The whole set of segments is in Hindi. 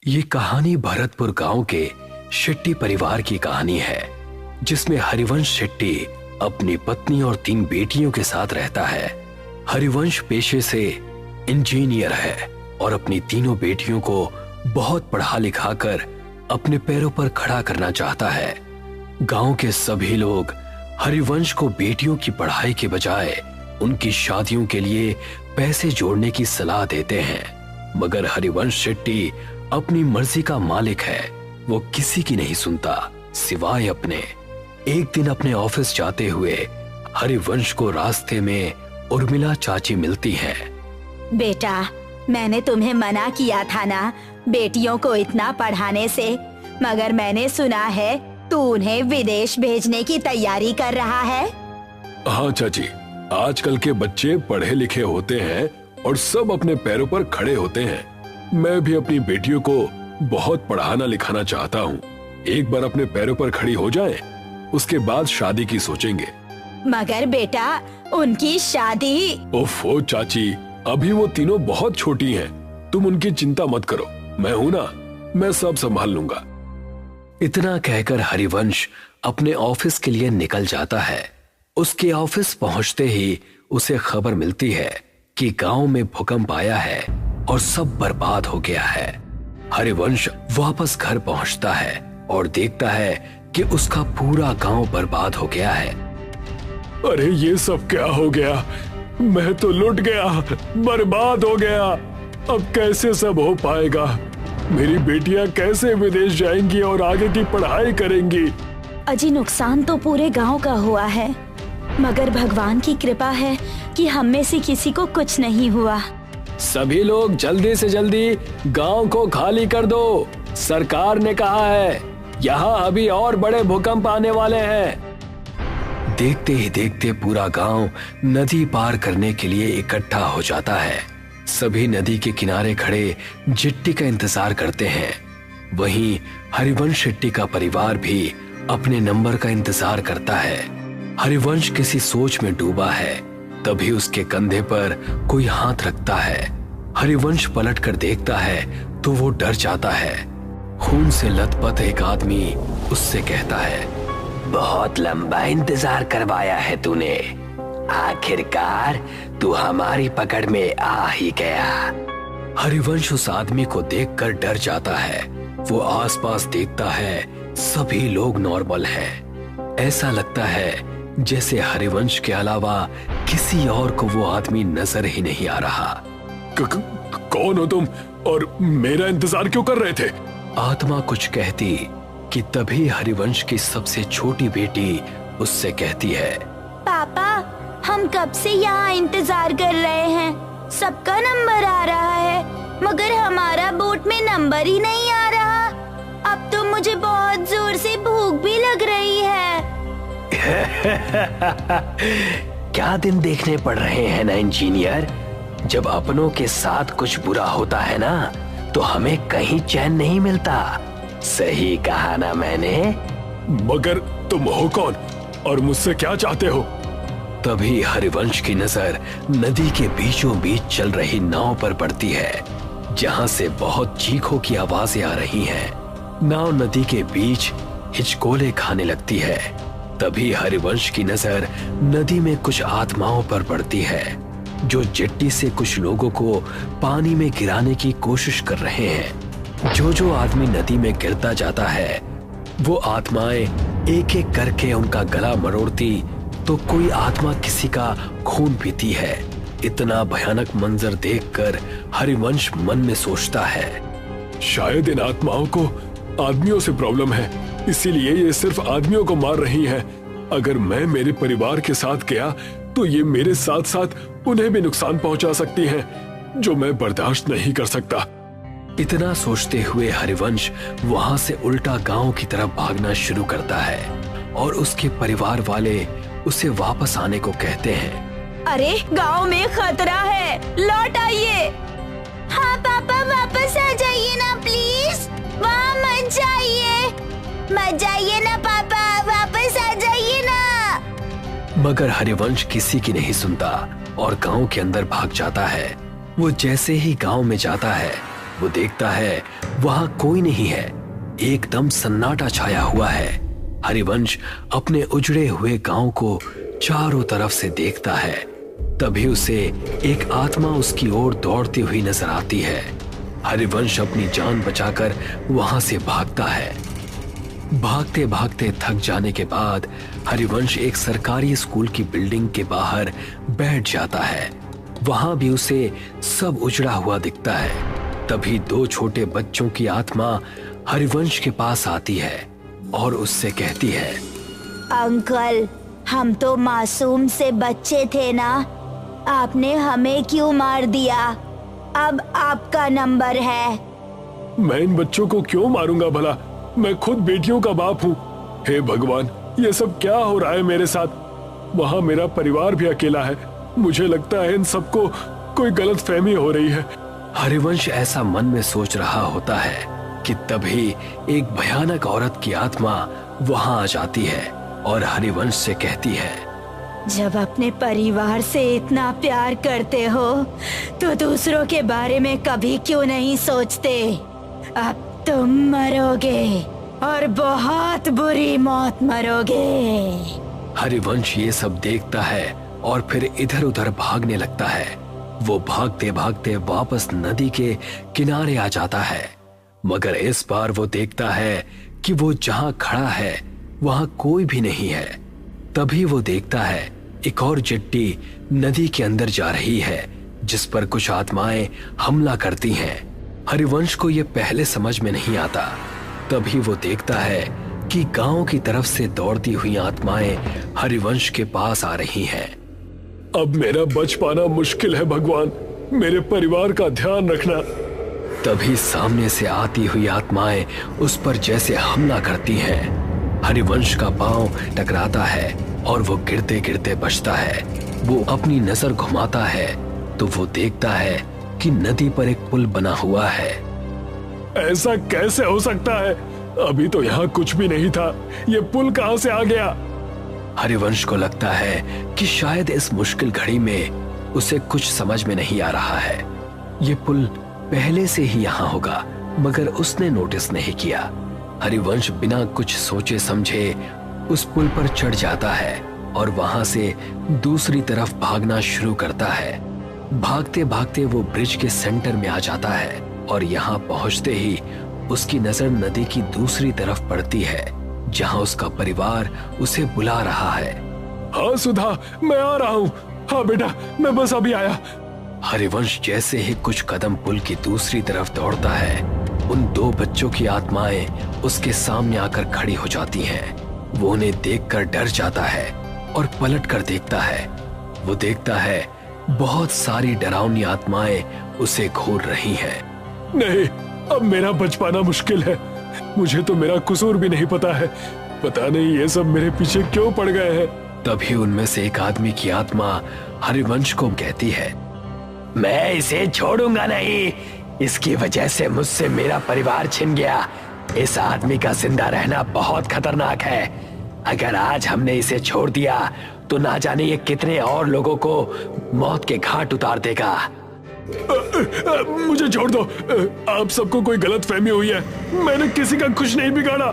ये कहानी भरतपुर गांव के शेट्टी परिवार की कहानी है, जिसमें हरिवंश शेट्टी अपनी पत्नी और 3 बेटियों के साथ रहता है। हरिवंश पेशे से इंजीनियर है और अपनी तीनों बेटियों को बहुत पढ़ा लिखा कर अपने पैरों पर खड़ा करना चाहता है। गांव के सभी लोग हरिवंश को बेटियों की पढ़ाई के बजाय उनकी शादियों के लिए पैसे जोड़ने की सलाह देते हैं, मगर हरिवंश शेट्टी अपनी मर्जी का मालिक है। वो किसी की नहीं सुनता सिवाय अपने। एक दिन अपने ऑफिस जाते हुए हरिवंश को रास्ते में उर्मिला चाची मिलती हैं। बेटा, मैंने तुम्हें मना किया था ना बेटियों को इतना पढ़ाने से, मगर मैंने सुना है तू उन्हें विदेश भेजने की तैयारी कर रहा है। हाँ चाची, आजकल के बच्चे पढ़े लिखे होते हैं और सब अपने पैरों पर खड़े होते हैं। मैं भी अपनी बेटियों को बहुत पढ़ाना लिखाना चाहता हूँ। एक बार अपने पैरों पर खड़ी हो जाएं, उसके बाद शादी की सोचेंगे। मगर बेटा, उनकी शादी। ओफो चाची, अभी वो तीनों बहुत छोटी हैं। तुम उनकी चिंता मत करो, मैं हूँ ना, मैं सब संभाल लूंगा। इतना कहकर हरिवंश अपने ऑफिस के लिए निकल जाता है। उसके ऑफिस पहुंचते ही उसे खबर मिलती है कि गांव में भूकंप आया है और सब बर्बाद हो गया है। हरिवंश वापस घर पहुंचता है और देखता है कि उसका पूरा गांव बर्बाद हो गया है। अरे ये सब क्या हो गया? मैं तो लुट गया, बर्बाद हो गया। अब कैसे सब हो पाएगा? मेरी बेटियां कैसे विदेश जाएंगी और आगे की पढ़ाई करेंगी? अजी, नुकसान तो पूरे गांव का हुआ है, मगर भगवान की कृपा है कि हम में से किसी को कुछ नहीं हुआ। सभी लोग जल्दी से जल्दी गांव को खाली कर दो। सरकार ने कहा है यहाँ अभी और बड़े भूकंप आने वाले हैं। देखते ही देखते पूरा गांव नदी पार करने के लिए इकट्ठा हो जाता है। सभी नदी के किनारे खड़े जिट्टी का इंतजार करते हैं। वहीं हरिवंश शेट्टी का परिवार भी अपने नंबर का इंतजार करता है। हरिवंश किसी सोच में डूबा है, तभी उसके कंधे पर कोई हाथ रखता है। हरिवंश पलट कर देखता है तो वो डर जाता है। खून से लथपथ एक आदमी उससे कहता है, बहुत लंबा इंतजार करवाया है तूने, आखिरकार तू हमारी पकड़ में आ ही गया। हरिवंश उस आदमी को देखकर डर जाता है। वो आसपास देखता है, सभी लोग नॉर्मल हैं। ऐसा लगता है जैसे हरिवंश के अलावा किसी और को वो आदमी नजर ही नहीं आ रहा। कौन हो तुम और मेरा इंतजार क्यों कर रहे थे? आत्मा कुछ कहती कि तभी हरिवंश की सबसे छोटी बेटी उससे कहती है, पापा, हम कब से यहाँ इंतजार कर रहे हैं। सबका नंबर आ रहा है, मगर हमारा बोट में नंबर ही नहीं आ रहा। अब तो मुझे बहुत जोर से भूख भी लग रही है। क्या दिन देखने पड़ रहे हैं ना इंजीनियर। जब अपनों के साथ कुछ बुरा होता है ना, तो हमें कहीं चैन नहीं मिलता। सही कहा ना मैंने? मगर तुम हो कौन और मुझसे क्या चाहते हो? तभी हरिवंश की नजर नदी के बीचों बीच चल रही नाव पर पड़ती है, जहां से बहुत चीखों की आवाजें आ रही हैं। नाव नदी के बीच हिचकोले खाने लगती है। तभी हरिवंश की नजर नदी में कुछ आत्माओं पर पड़ती है, जो जेट्टी से कुछ लोगों को पानी में गिराने की कोशिश कर रहे हैं। जो आदमी नदी में गिरता जाता है, वो आत्माएं एक एक करके उनका गला मरोड़ती, तो कोई आत्मा किसी का खून पीती है। इतना भयानक मंजर देखकर हरिवंश मन में सोचता है, शायद इन आत्माओं को आदमियों से प्रॉब्लम है, इसीलिए ये सिर्फ आदमियों को मार रही हैं। अगर मैं मेरे परिवार के साथ गया तो ये मेरे साथ साथ उन्हें भी नुकसान पहुंचा सकती हैं, जो मैं बर्दाश्त नहीं कर सकता। इतना सोचते हुए हरिवंश वहां से उल्टा गांव की तरफ भागना शुरू करता है और उसके परिवार वाले उसे वापस आने को कहते हैं। अरे, गांव में खतरा है, लौट आइए। हाँ पापा, वापस आ जाइए ना प्लीज। वहाँ मत जाइए ना पापा, वापस आ जाइए ना। मगर हरिवंश किसी की नहीं सुनता और गांव के अंदर भाग जाता है। वो जैसे ही गांव में जाता है, वो देखता है वहां कोई नहीं है, एकदम सन्नाटा छाया हुआ है। हरिवंश अपने उजड़े हुए गांव को चारों तरफ से देखता है। तभी उसे एक आत्मा उसकी ओर दौड़ती हुई नजर आती है। हरिवंश अपनी जान बचाकर वहां से भागता है। भागते भागते थक जाने के बाद हरिवंश एक सरकारी स्कूल की बिल्डिंग के बाहर बैठ जाता है। वहां भी उसे सब उजड़ा हुआ दिखता है। तभी दो छोटे बच्चों की आत्मा हरिवंश के पास आती है और उससे कहती है, अंकल, हम तो मासूम से बच्चे थे ना, आपने हमें क्यों मार दिया? अब आपका नंबर है। मैं इन बच्चों को क्यों मारूंगा भला? मैं खुद बेटियों का बाप हूँ। हे भगवान, ये सब क्या हो रहा है मेरे साथ? वहाँ मेरा परिवार भी अकेला है। मुझे लगता है इन सबको कोई गलतफहमी हो रही है। हरिवंश ऐसा मन में सोच रहा होता है कि तभी एक भयानक औरत की आत्मा वहां आ जाती है और हरिवंश से कहती है, जब अपने परिवार से इतना प्यार करते हो तो दूसरों के बारे में कभी क्यों नहीं सोचते? अब तुम मरोगे और बहुत बुरी मौत मरोगे। हरिवंश ये सब देखता है और फिर इधर उधर भागने लगता है। वो भागते भागते वापस नदी के किनारे आ जाता है, मगर इस बार वो देखता है कि वो जहां खड़ा है वहां कोई भी नहीं है। तभी वो देखता है एक और चिट्ठी नदी के अंदर जा रही है, जिस पर कुछ आत्माएं हमला करती हैं। हरिवंश को ये पहले समझ में नहीं आता। तभी वो देखता है कि गांव की तरफ से दौड़ती हुई आत्माएं हरिवंश के पास आ रही हैं। अब मेरा बच पाना मुश्किल है भगवान, मेरे परिवार का ध्यान रखना। तभी सामने से आती हुई आत्माएं उस पर जैसे हमला करती हैं। हरिवंश का पांव टकराता है और वो गिरते गिरते बचता है। वो अपनी नजर घुमाता है तो वो देखता है कि नदी पर एक पुल बना हुआ है। ऐसा कैसे हो सकता है? अभी तो यहाँ कुछ भी नहीं था, ये पुल कहाँ से आ गया? हरिवंश को लगता है कि शायद इस मुश्किल घड़ी में उसे कुछ समझ में नहीं आ रहा है। ये पुल पहले से ही यहाँ होगा, मगर उसने नोटिस नहीं किया। हरिवंश बिना कुछ सोचे समझे उस पुल पर चढ़ जाता है और वहां से दूसरी तरफ भागना शुरू करता है। भागते भागते वो ब्रिज के सेंटर में आ जाता है और यहाँ पहुंचते ही उसकी नजर नदी की दूसरी तरफ पड़ती है, जहां उसका परिवार उसे बुला रहा है। हाँ सुधा, मैं आ रहा हूँ। हाँ बेटा, मैं बस अभी आया। हरिवंश जैसे ही कुछ कदम पुल की दूसरी तरफ दौड़ता है, उन दो बच्चों की आत्माएं उसके सामने आकर खड़ी हो जाती हैं। वो उन्हें देखकर डर जाता है और पलट कर देखता है। वो देखता है बहुत सारी डरावनी आत्माएं उसे घूर रही हैं। नहीं, अब मेरा बच पाना मुश्किल है। मुझे तो मेरा कसूर भी नहीं पता है। पता नहीं ये सब मेरे पीछे क्यों पड़ गए हैं। तभी उनमें से एक आदमी की आत्मा हरिवंश को कहती है, मैं इसे छोड़ूंगा नहीं। इसकी वजह से मुझसे मेरा परिवार छिन गया। इस आदमी का जिंदा रहना बहुत खतरनाक है। अगर आज हमने इसे छोड़ दिया तो ना जाने ये कितने और लोगों को मौत के घाट उतार देगा। मुझे छोड़ दो। आप सबको कोई गलतफहमी हुई है। मैंने किसी का कुछ नहीं बिगाड़ा।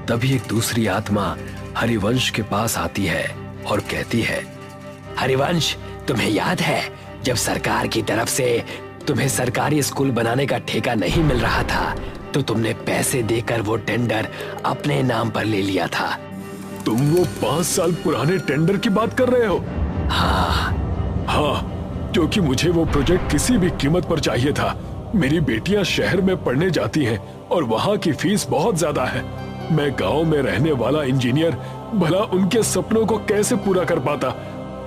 तभी एक दूसरी आत्मा हरिवंश के पास आती है और कहती है, हरिवंश, तुम्हें याद है जब सरकार की तरफ से तुम्हें सरकारी स्कूल बनाने का ठेका नहीं मिल रहा था तो तुमने पैसे देकर वो टेंडर अपने नाम पर ले लिया था। तुम वो 5 साल पुराने टेंडर की बात कर रहे हो? हाँ, क्योंकि मुझे वो प्रोजेक्ट किसी भी कीमत पर चाहिए था। मेरी बेटियां शहर में पढ़ने जाती हैं और वहाँ की फीस बहुत ज्यादा है। मैं गांव में रहने वाला इंजीनियर, भला उनके सपनों को कैसे पूरा कर पाता?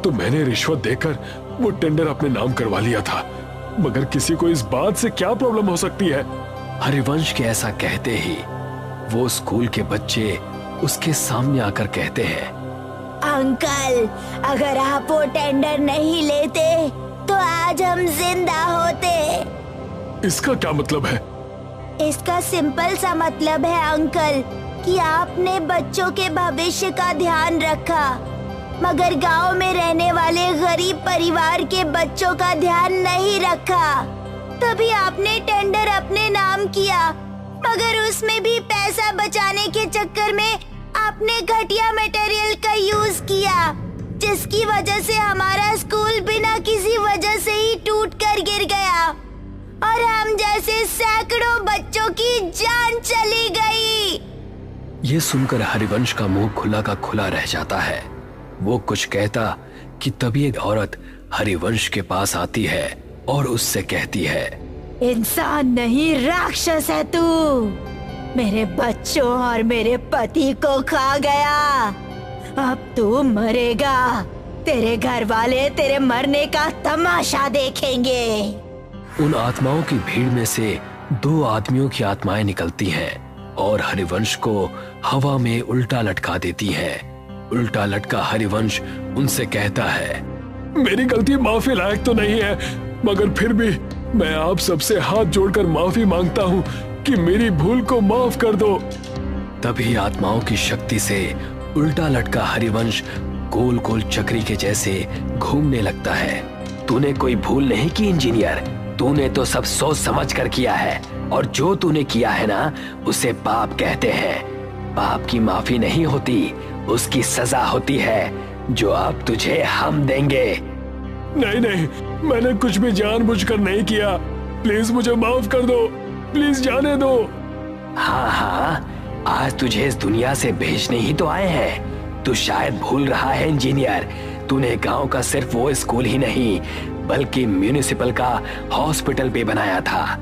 तो मैंने रिश्वत देकर वो टेंडर अपने नाम करवा लिया था। मगर किसी को इस बात से क्या प्रॉब्लम हो सकती है? हरिवंश के ऐसा कहते ही वो स्कूल के बच्चे उसके सामने आकर कहते हैं, अंकल, अगर आप वो टेंडर नहीं लेते तो आज हम जिंदा होते। इसका क्या मतलब है? इसका सिंपल सा मतलब है अंकल कि आपने बच्चों के भविष्य का ध्यान रखा, मगर गांव में रहने वाले गरीब परिवार के बच्चों का ध्यान नहीं रखा। तभी आपने टेंडर अपने नाम किया, मगर उसमें भी पैसा बचाने के चक्कर में आपने घटिया मटेरियल का यूज किया, जिसकी वजह से हमारा स्कूल बिना किसी वजह से ही टूट कर गिर गया और हम जैसे सैकड़ों बच्चों की जान चली गई। ये सुनकर हरिवंश का मुंह खुला का खुला रह जाता है। वो कुछ कहता कि तभी एक औरत हरिवंश के पास आती है और उससे कहती है, इंसान नहीं राक्षस है तू, मेरे बच्चों और मेरे पति को खा गया, अब तू मरेगा, तेरे घर वाले तेरे मरने का तमाशा देखेंगे। उन आत्माओं की भीड़ में से 2 आदमियों की आत्माएं निकलती हैं और हरिवंश को हवा में उल्टा लटका देती हैं। उल्टा लटका हरिवंश उनसे कहता है, मेरी गलती माफी लायक तो नहीं है, मगर फिर भी मैं आप सबसे हाथ जोड़कर माफी मांगता हूँ कि मेरी भूल को माफ कर दो। तभी आत्माओं की शक्ति से उल्टा लटका हरिवंश गोल गोल चक्री के जैसे घूमने लगता है। तूने कोई भूल नहीं की इंजीनियर, तूने तो सब सोच समझ कर किया है और जो तूने किया है ना उसे पाप कहते हैं। पाप की माफी नहीं होती, उसकी सजा होती है जो अब तुझे हम देंगे। नहीं नहीं, मैंने कुछ भी जानबूझकर नहीं किया, प्लीज मुझे माफ कर दो, प्लीज जाने दो। हाँ हाँ, आज तुझे इस दुनिया से भेजने ही तो आए हैं। तू शायद भूल रहा है इंजीनियर, तूने गांव का सिर्फ वो स्कूल ही नहीं बल्कि म्यूनिसिपल का हॉस्पिटल भी बनाया था।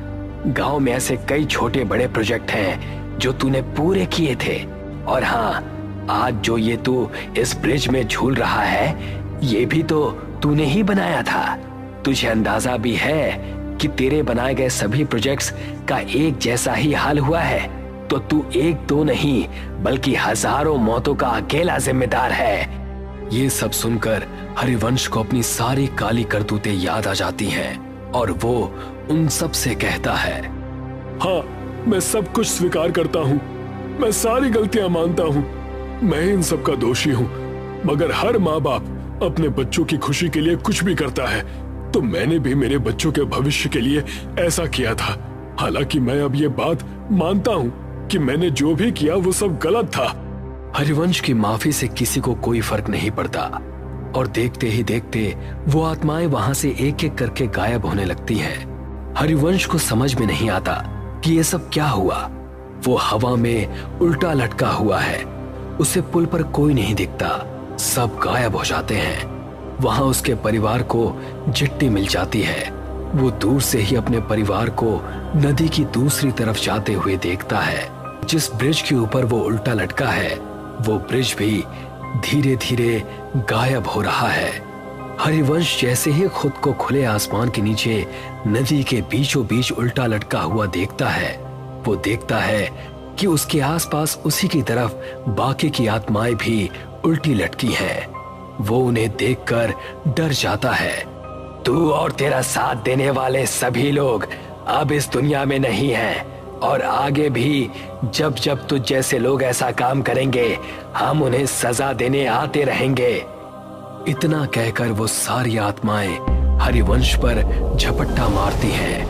गांव में ऐसे कई छोटे बड़े प्रोजेक्ट हैं जो तूने पूरे किए थे। और हाँ, आज जो ये तू इस ब्रिज में झूल रहा है ये भी तो तूने ही बनाया था। तुझे अंदाजा भी है कि तेरे बनाए गए सभी प्रोजेक्ट्स का एक जैसा ही हाल हुआ है, तो तू 1-2 नहीं बल्कि हजारों मौतों का अकेला जिम्मेदार है। ये सब सुनकर हरिवंश को अपनी सारी काली करतूतें याद आ जाती हैं और वो उन सब से कहता है, हाँ, मैं सब कुछ स्वीकार करता हूँ, मैं सारी गलतियां मानता हूँ, मैं इन सब का दोषी हूँ। मगर हर माँ बाप अपने बच्चों की खुशी के लिए कुछ भी करता है, तो मैंने भी मेरे बच्चों के भविष्य के लिए ऐसा किया था। हालांकि मैं अब ये बात मानता हूँ कि मैंने जो भी किया वो सब गलत था। हरिवंश की माफी से किसी को कोई फर्क नहीं पड़ता और देखते ही देखते वो आत्माएं वहां से एक एक करके गायब होने लगती हैं। हरिवंश को समझ में नहीं आता कि ये सब क्या हुआ। वो हवा में उल्टा लटका हुआ है, उसे पुल पर कोई नहीं दिखता, सब गायब हो जाते हैं। वहां उसके परिवार को चिट्ठी मिल जाती है। वो दूर से ही अपने परिवार को नदी की दूसरी तरफ जाते हुए देखता है। जिस ब्रिज के ऊपर वो उल्टा लटका है वो ब्रिज भी धीरे धीरे गायब हो रहा है। हरिवंश जैसे ही खुद को खुले आसमान के नीचे नदी के बीचों बीच उल्टा लटका हुआ देखता है, वो देखता है कि उसके आसपास उसी की तरफ बाकी की आत्माएं भी उल्टी लटकी हैं। वो उन्हें देखकर डर जाता है। तू और तेरा साथ देने वाले सभी लोग अब इस दुनिया में नहीं हैं और आगे भी जब जब तुझ जैसे लोग ऐसा काम करेंगे हम उन्हें सजा देने आते रहेंगे। इतना कहकर वो सारी आत्माएं हरिवंश पर झपट्टा मारती हैं